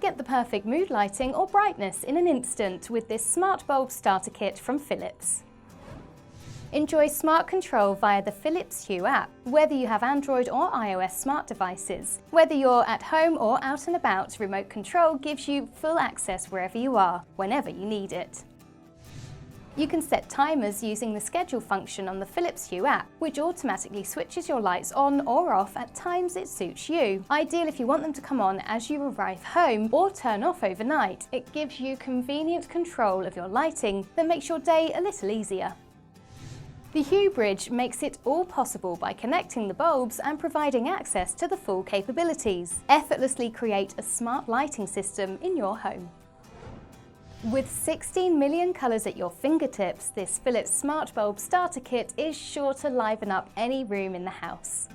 Get the perfect mood lighting or brightness in an instant with this smart bulb starter kit from Philips. Enjoy smart control via the Philips Hue app, whether you have Android or iOS smart devices. Whether you're at home or out and about, remote control gives you full access wherever you are, whenever you need it. You can set timers using the schedule function on the Philips Hue app, which automatically switches your lights on or off at times it suits you. Ideal if you want them to come on as you arrive home or turn off overnight. It gives you convenient control of your lighting that makes your day a little easier. The Hue Bridge makes it all possible by connecting the bulbs and providing access to the full capabilities. Effortlessly create a smart lighting system in your home. With 16 million colours at your fingertips, this Philips Smart Bulb Starter Kit is sure to liven up any room in the house.